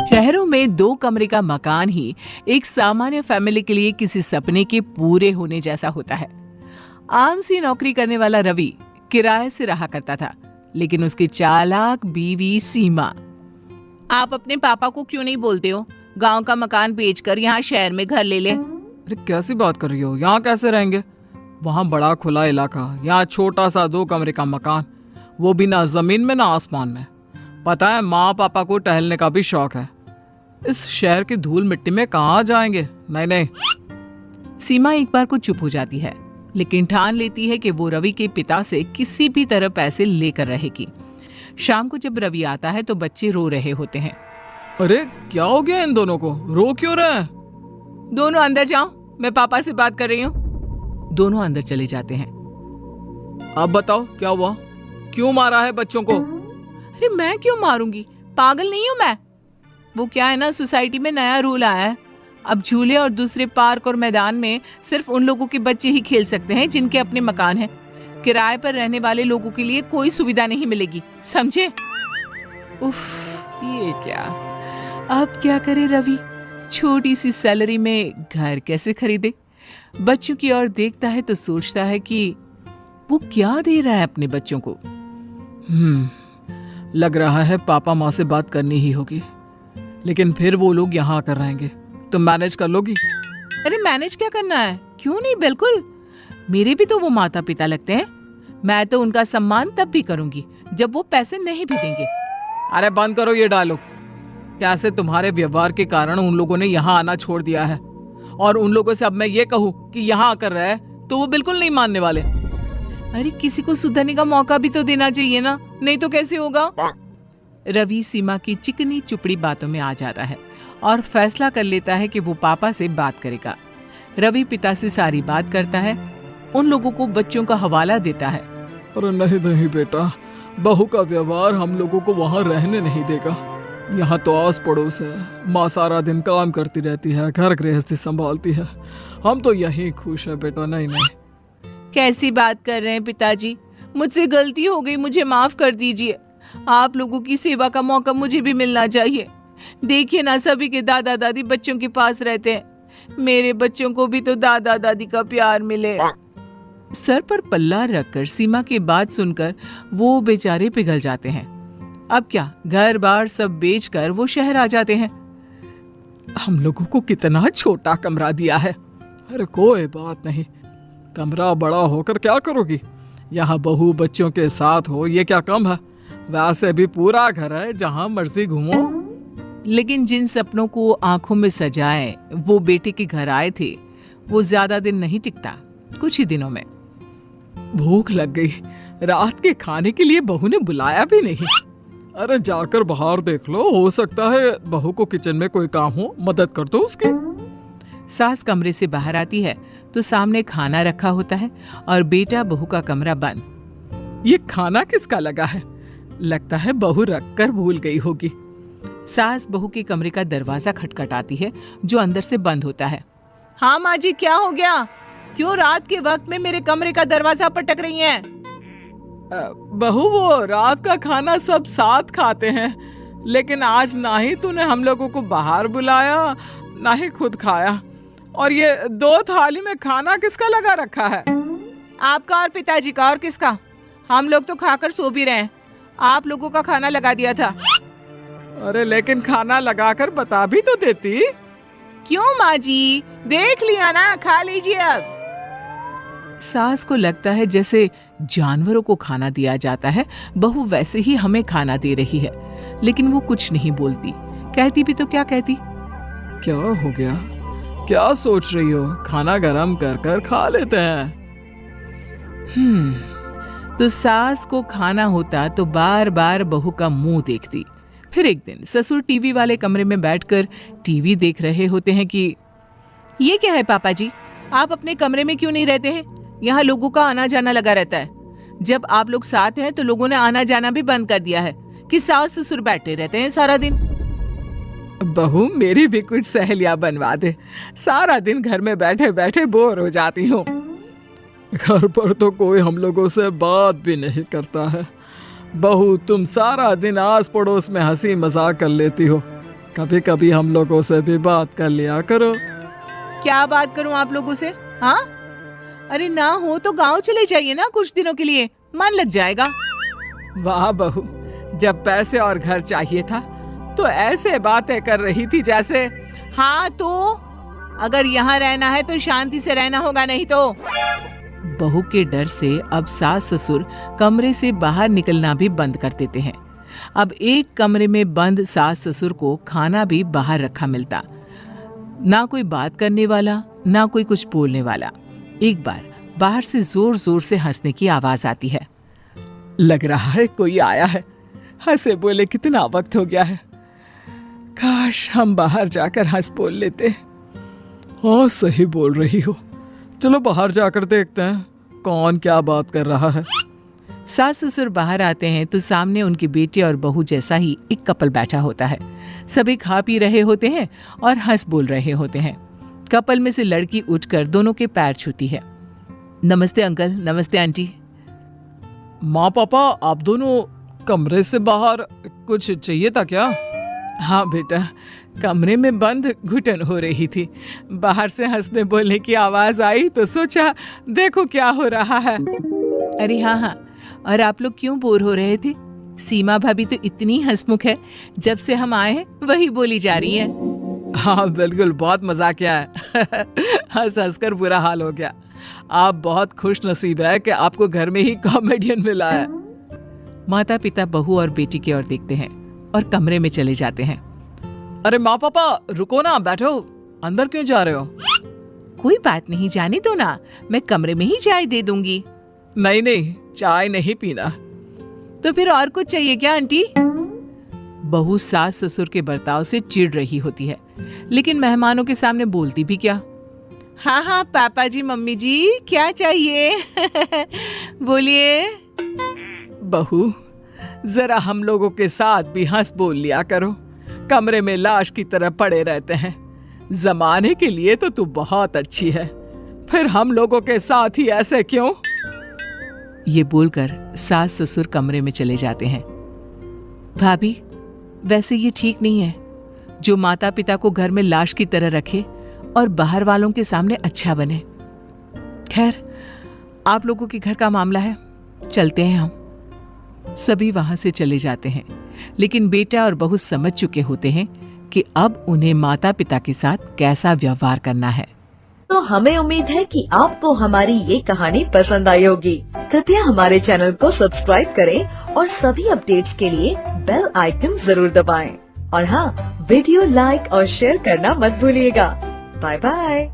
शहरों में 2 कमरे का मकान ही एक सामान्य फैमिली के लिए किसी सपने के पूरे होने जैसा होता है। आम सी नौकरी करने वाला रवि किराए से रहा करता था, लेकिन उसकी चालाक बीवी सीमा। आप अपने पापा को क्यों नहीं बोलते हो गांव का मकान बेचकर यहाँ शहर में घर ले ले? अरे कैसी बात कर रही हो, यहाँ कैसे रहेंगे? वहाँ बड़ा खुला इलाका, यहाँ छोटा सा 2 कमरे का मकान, वो भी ना जमीन में ना आसमान में। पता है माँ पापा को टहलने का भी शौक है। इस शहर की धूल मिट्टी में कहाँ जाएंगे? नहीं नहीं। सीमा एक बार को चुप हो जाती है, लेकिन ठान लेती है कि वो रवि के पिता से किसी भी तरह पैसे लेकर रहेगी। शाम को जब रवि आता है तो बच्चे रो रहे होते हैं। अरे क्या हो गया इन दोनों को, रो क्यों रहे हैं? दोनों अंदर जाओ, मैं पापा से बात कर रही हूँ। दोनों अंदर चले जाते हैं। अब बताओ क्या हुआ, क्यों मारा है बच्चों को? अरे मैं क्यों मारूंगी, पागल नहीं हूँ मैं। वो क्या है ना, सोसाइटी में नया रूल आया है, अब झूले और दूसरे पार्क और मैदान में सिर्फ उन लोगों के बच्चे ही खेल सकते हैं जिनके अपने मकान हैं। किराए पर रहने वाले लोगों के लिए कोई सुविधा नहीं मिलेगी, समझे? उफ, ये क्या, अब क्या करे रवि? छोटी सी सैलरी में घर कैसे खरीदे? बच्चों की ओर देखता है तो सोचता है कि वो क्या दे रहा है अपने बच्चों को। लग रहा है पापा माँ से बात करनी ही होगी, लेकिन फिर वो लोग यहाँ आकर रहेंगे तो मैनेज कर लोगी? अरे मैनेज क्या करना है, क्यों नहीं, बिल्कुल। मेरे भी तो वो माता पिता लगते हैं। मैं तो उनका सम्मान तब भी करूंगी जब वो पैसे नहीं भी देंगे। अरे बंद करो ये डायलॉग। कैसे तुम्हारे व्यवहार के कारण उन लोगों ने यहाँ आना छोड़ दिया है, और उन लोगों से अब मैं ये कहूँ कि यहाँ आकर रहे तो वो बिल्कुल नहीं मानने वाले। अरे किसी को सुधरने का मौका भी तो देना चाहिए ना, नहीं तो कैसे होगा? रवि सीमा की चिकनी चुपड़ी बातों में आ जाता है और फैसला कर लेता है कि वो पापा से बात करेगा। रवि पिता से सारी बात करता है, उन लोगों को बच्चों का हवाला देता है। अरे नहीं नहीं बेटा, बहू का व्यवहार हम लोगों को वहाँ रहने नहीं देगा। यहाँ तो आस पड़ोस है, माँ सारा दिन काम करती रहती है, घर गृहस्थी संभालती है, हम तो यहीं खुश है बेटा। नहीं नहीं। कैसी बात कर रहे हैं पिताजी, मुझसे गलती हो गई, मुझे माफ कर दीजिए। आप लोगों की सेवा का मौका मुझे भी मिलना चाहिए। देखिए ना, सभी के दादा दादी बच्चों के पास रहते हैं, मेरे बच्चों को भी तो दादा दादी का प्यार मिले। सर पर पल्ला रखकर सीमा की बात सुनकर वो बेचारे पिघल जाते हैं। अब क्या, घर बार सब बेचकर वो शहर आ जाते हैं। हम लोगों को कितना छोटा कमरा दिया है। अरे कोई बात नहीं, कमरा बड़ा होकर क्या करोगी? यहाँ बहू बच्चों के साथ हो, ये क्या कम है? वैसे भी पूरा घर है, जहाँ मर्जी घूमो। लेकिन जिन सपनों को आंखों में सजाए वो बेटे के घर आए थे, वो ज्यादा दिन नहीं टिकता, कुछ ही दिनों में। भूख लग गई, रात के खाने के लिए बहू ने बुलाया भी नहीं। अरे जाकर बाहर देख लो, हो सकता है बहू को किचन में कोई काम हो, मदद कर दो उसकी। सास कमरे से बाहर आती है तो सामने खाना रखा होता है और बेटा बहू का कमरा बंद। ये खाना किसका लगा है? लगता है बहू रख कर भूल गई होगी। सास बहू के कमरे का दरवाजा खटखटाती है जो अंदर से बंद होता है। हाँ माँ जी, क्या हो गया? क्यों रात के वक्त में मेरे कमरे का दरवाजा पटक रही हैं? बहू वो रात का खाना सब साथ खाते हैं, लेकिन आज ना ही तूने हम लोगों को बाहर बुलाया ना ही खुद खाया, और ये 2 थाली में खाना किसका लगा रखा है? आपका और पिताजी का। और किसका? हम लोग तो खाकर सो भी रहे हैं, आप लोगों का खाना लगा दिया था। अरे लेकिन खाना लगाकर बता भी तो देती। क्यों माँ जी, देख लिया ना, खा लीजिए अब। सास को लगता है जैसे जानवरों को खाना दिया जाता है, बहू वैसे ही हमें खाना दे रही है, लेकिन वो कुछ नहीं बोलती। कहती भी तो क्या कहती। क्या हो गया, क्या सोच रही हो? खाना गरम कर कर खा लेते हैं। तो सास को खाना होता तो बार बार बहू का मुंह देखती। फिर एक दिन ससुर टीवी वाले कमरे में बैठकर टीवी देख रहे होते हैं कि ये क्या है पापा जी, आप अपने कमरे में क्यों नहीं रहते हैं? यहाँ लोगों का आना जाना लगा रहता है। जब आप लोग साथ हैं तो लोगों ने आना जाना भी बंद कर दिया है कि सास ससुर बैठे रहते हैं सारा दिन। बहू मेरी भी कुछ सहेलियां बनवा दे, सारा दिन घर में बैठे बैठे बोर हो जाती हूँ। घर पर तो कोई हम लोगों से बात भी नहीं करता है। बहू तुम सारा दिन आस पड़ोस में हंसी मजाक कर लेती हो, कभी कभी हम लोगों से भी बात कर लिया करो। क्या बात करूं आप लोगों से? हाँ, अरे ना हो तो गांव चले जाइए ना कुछ दिनों के लिए, मन लग जाएगा। वाह बहू, जब पैसे और घर चाहिए था तो ऐसे बातें कर रही थी जैसे। हाँ तो अगर यहाँ रहना है तो शांति से रहना होगा, नहीं तो। बहू के डर से अब सास ससुर कमरे से बाहर निकलना भी बंद कर देते हैं। अब एक कमरे में बंद सास ससुर को खाना भी बाहर रखा मिलता, ना कोई बात करने वाला, ना कोई कुछ बोलने वाला। एक बार बाहर से जोर जोर से हंसने की आवाज आती है। लग रहा है कोई आया है। हंसे बोले कितना वक्त हो गया है, काश हम बाहर जाकर हंस बोल लेते। हाँ सही बोल रही हो, चलो बाहर जाकर देखते हैं कौन क्या बात कर रहा है। सास ससुर बाहर आते हैं तो सामने उनके बेटे और बहू जैसा ही एक कपल बैठा होता है। सभी खा पी रहे होते हैं और हंस बोल रहे होते हैं। कपल में से लड़की उठकर दोनों के पैर छूती है। नमस्ते अंकल, नमस्ते आंटी। माँ पापा, आप दोनों कमरे से बाहर, कुछ चाहिए था क्या? हाँ बेटा, कमरे में बंद घुटन हो रही थी, बाहर से हंसने बोलने की आवाज आई तो सोचा देखो क्या हो रहा है। अरे हाँ हाँ, और आप लोग क्यों बोर हो रहे थे? सीमा भाभी तो इतनी हंसमुख है, जब से हम आए हैं वही बोली जा रही है। हाँ बिल्कुल, बहुत मजाक किया है। हंस हंस कर बुरा हाल हो गया। आप बहुत खुश नसीब है कि आपको घर में ही कॉमेडियन मिला है। माता पिता बहू और बेटी की ओर देखते हैं और कमरे में चले जाते हैं। अरे माँ पापा रुको ना, बैठो, अंदर क्यों जा रहे हो? कोई बात नहीं, जाने दो ना, मैं कमरे में ही चाय दे दूंगी। नहीं नहीं, चाय नहीं पीना। तो फिर और कुछ चाहिए क्या आंटी? बहू सास ससुर के बर्ताव से चिढ़ रही होती है, लेकिन मेहमानों के सामने बोलती भी क्या। हाँ हाँ पापा जी, मम्मी जी, क्या चाहिए? बोलिए। बहू जरा हम लोगों के साथ भी हंस बोल लिया करो, कमरे में लाश की तरह पड़े रहते हैं। जमाने के लिए तो तू बहुत अच्छी है, फिर हम लोगों के साथ ही ऐसे क्यों? ये बोलकर सास ससुर कमरे में चले जाते हैं। भाभी, वैसे ये ठीक नहीं है, जो माता पिता को घर में लाश की तरह रखे और बाहर वालों के सामने अच्छा बने। खैर, आप लोगों के घर का मामला है, चलते हैं हम। सभी वहां से चले जाते हैं, लेकिन बेटा और बहू समझ चुके होते हैं कि अब उन्हें माता पिता के साथ कैसा व्यवहार करना है। तो हमें उम्मीद है कि आपको हमारी ये कहानी पसंद आई होगी। कृपया हमारे चैनल को सब्सक्राइब करें और सभी अपडेट्स के लिए बेल आइकन जरूर दबाएं। और हाँ, वीडियो लाइक और शेयर करना मत भूलिएगा। Bye bye.